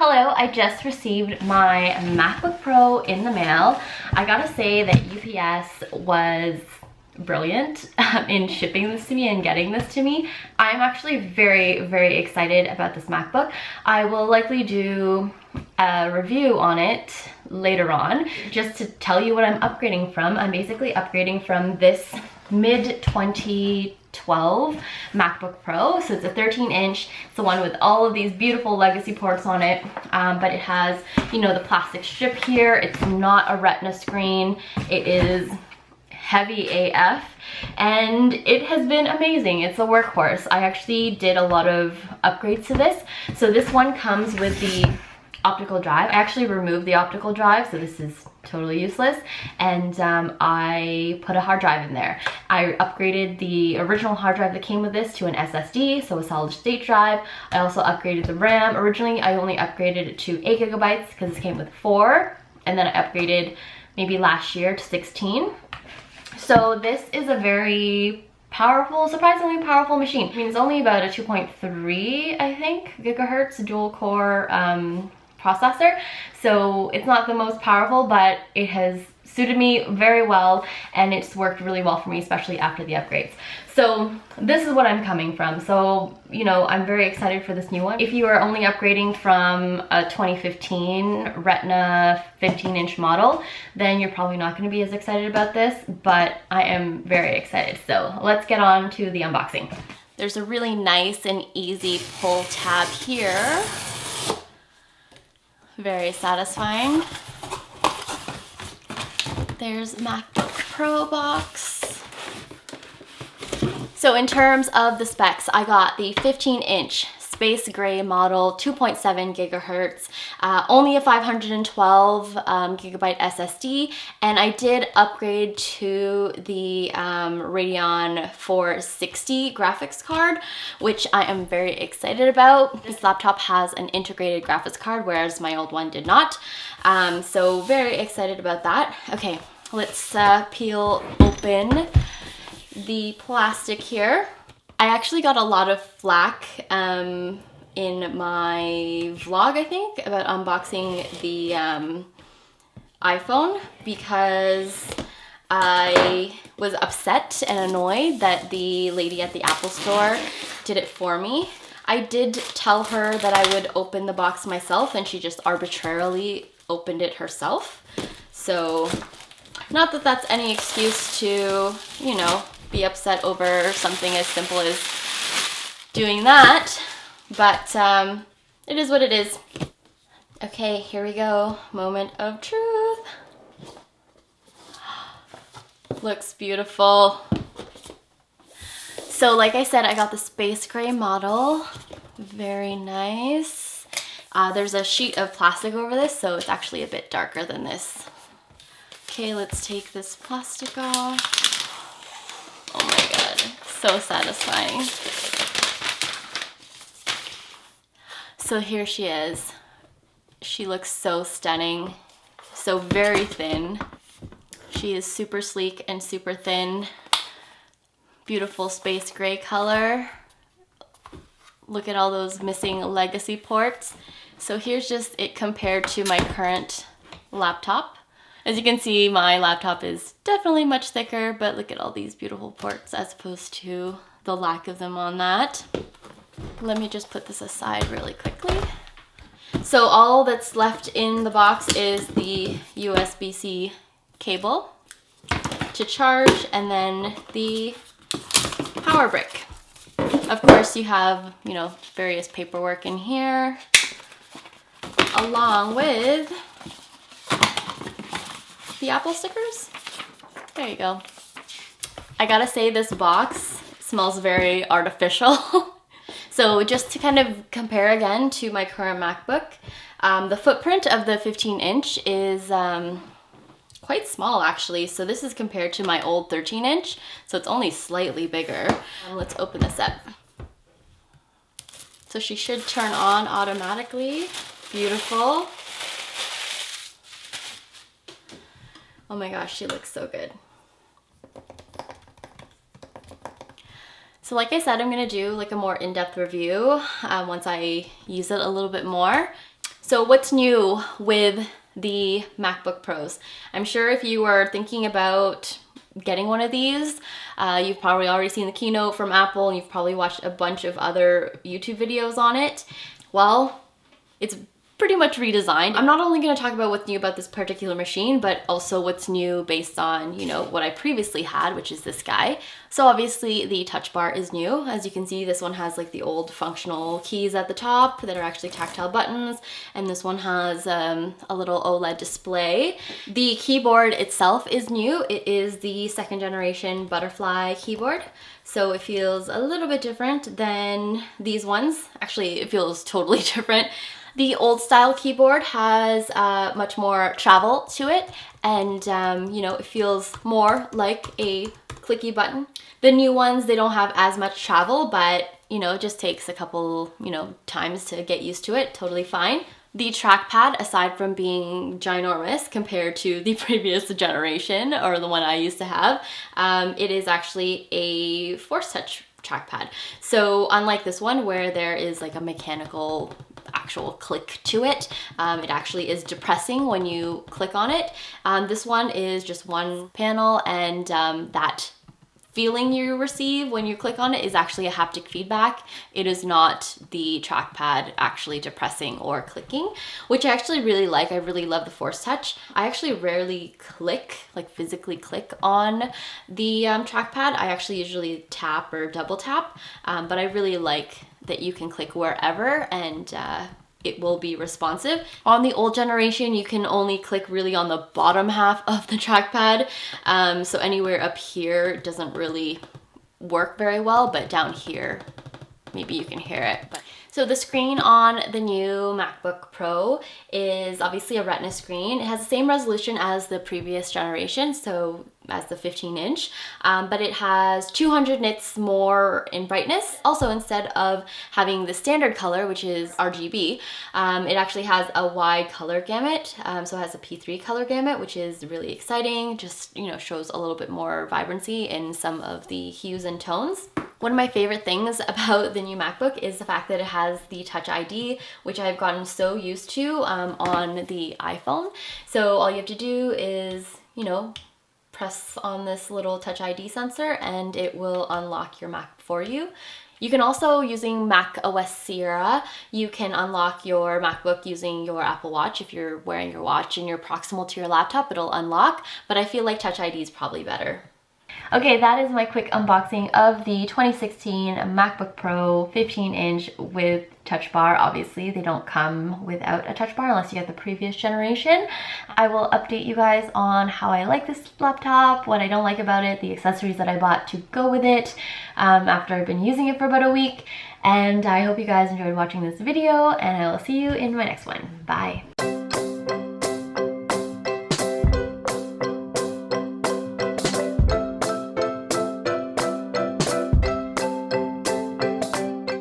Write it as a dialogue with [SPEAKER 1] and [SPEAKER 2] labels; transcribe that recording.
[SPEAKER 1] Hello, I just received my MacBook Pro in the mail. I gotta say that UPS was brilliant in shipping this to me and getting this to me. I'm actually very excited about this MacBook. I will likely do a review on it later on. Just to tell you what I'm upgrading from, I'm basically upgrading from this mid-2012 MacBook Pro. So it's a 13-inch. It's the one with all of these beautiful legacy ports on it, but it has, you know, the plastic strip here. It's not a Retina screen. It is heavy AF, and it has been amazing. It's a workhorse. I actually did a lot of upgrades to this. So this one comes with the optical drive. I actually removed the optical drive, so this is totally useless, and I put a hard drive in there. I upgraded the original hard drive that came with this to an SSD, so a solid state drive. I also upgraded the RAM. Originally I only upgraded it to 8 gigabytes because this came with 4, and then I upgraded maybe last year to 16. So this is a very powerful, surprisingly powerful machine. I mean, it's only about a 2.3, I think, gigahertz dual core processor. So it's not the most powerful, but it has suited me very well, and it's worked really well for me, especially after the upgrades. So this is what I'm coming from. So, you know, I'm very excited for this new one. If you are only upgrading from a 2015 Retina 15-inch model, then you're probably not going to be as excited about this, but I am very excited. So let's get on to the unboxing. There's a really nice and easy pull tab here. Very satisfying. There's MacBook Pro box. So in terms of the specs, I got the 15-inch space gray model, 2.7 gigahertz, only a 512 gigabyte SSD, and I did upgrade to the Radeon 460 graphics card, which I am very excited about. This laptop has an integrated graphics card, whereas my old one did not. So very excited about that. Okay, let's peel open the plastic here. I actually got a lot of flack in my vlog, I think, about unboxing the iPhone because I was upset and annoyed that the lady at the Apple store did it for me. I did tell her that I would open the box myself, and she just arbitrarily opened it herself. So, not that that's any excuse to, you know, be upset over something as simple as doing that, but it is what it is. Okay, here we go. Moment of truth. Looks beautiful. So like I said, I got the space gray model. Very nice. There's a sheet of plastic over this, so it's actually a bit darker than this. Okay, let's take this plastic off. Oh my god, so satisfying. So here she is. She looks so stunning, so very thin. She is super sleek and super thin. Beautiful space gray color. Look at all those missing legacy ports. So here's just it compared to my current laptop. As you can see, my laptop is definitely much thicker, but look at all these beautiful ports as opposed to the lack of them on that. Let me just put this aside really quickly. So all that's left in the box is the USB-C cable to charge, and then the power brick. Of course, you have, you know, various paperwork in here, along with the Apple stickers. There you go. I gotta say, this box smells very artificial. So just to kind of compare again to my current MacBook, the footprint of the 15-inch is quite small actually. So this is compared to my old 13-inch, so it's only slightly bigger. Let's open this up. So she should turn on automatically. Beautiful. Oh my gosh, she looks so good. So like I said, I'm gonna do like a more in-depth review once I use it a little bit more. So what's new with the MacBook Pros? I'm sure if you were thinking about getting one of these, you've probably already seen the keynote from Apple, and you've probably watched a bunch of other YouTube videos on it. Well, it's pretty much redesigned. I'm not only going to talk about what's new about this particular machine, but also what's new based on, you know, what I previously had, which is this guy. So obviously the touch bar is new. As you can see, this one has like the old functional keys at the top that are actually tactile buttons, and this one has a little OLED display. The keyboard itself is new. It is the 2nd generation butterfly keyboard. So it feels a little bit different than these ones. Actually, it feels totally different. The old style keyboard has much more travel to it, and you know, it feels more like a clicky button. The new ones, they don't have as much travel, but you know, it just takes a couple, you know, times to get used to it. Totally fine. The trackpad, aside from being ginormous compared to the previous generation, or the one I used to have, it is actually a force touch trackpad. So unlike this one where there is like a mechanical actual click to it, it actually is depressing when you click on it. This one is just one panel, and that feeling you receive when you click on it is actually a haptic feedback. It is not the trackpad actually depressing or clicking, which I actually really like. I really love the force touch. I actually rarely click, like physically click on the trackpad. I actually usually tap or double tap, but I really like that you can click wherever, and it will be responsive. On the old generation, you can only click really on the bottom half of the trackpad. So anywhere up here doesn't really work very well, but down here, maybe you can hear it. So the screen on the new MacBook Pro is obviously a Retina screen. It has the same resolution as the previous generation, so as the 15-inch, but it has 200 nits more in brightness. Also, instead of having the standard color, which is RGB, it actually has a wide color gamut. So it has a P3 color gamut, which is really exciting. Just, you know, shows a little bit more vibrancy in some of the hues and tones. One of my favorite things about the new MacBook is the fact that it has the Touch ID, which I've gotten so used to on the iPhone. So all you have to do is, you know, press on this little Touch ID sensor and it will unlock your Mac for you. You can also, using Mac OS Sierra, you can unlock your MacBook using your Apple Watch. If you're wearing your watch and you're proximal to your laptop, it'll unlock, but I feel like Touch ID is probably better. Okay, that is my quick unboxing of the 2016 MacBook Pro 15-inch with touch bar. Obviously, they don't come without a touch bar unless you get the previous generation. I will update you guys on how I like this laptop, what I don't like about it, the accessories that I bought to go with it after I've been using it for about a week. And I hope you guys enjoyed watching this video, and I will see you in my next one. Bye.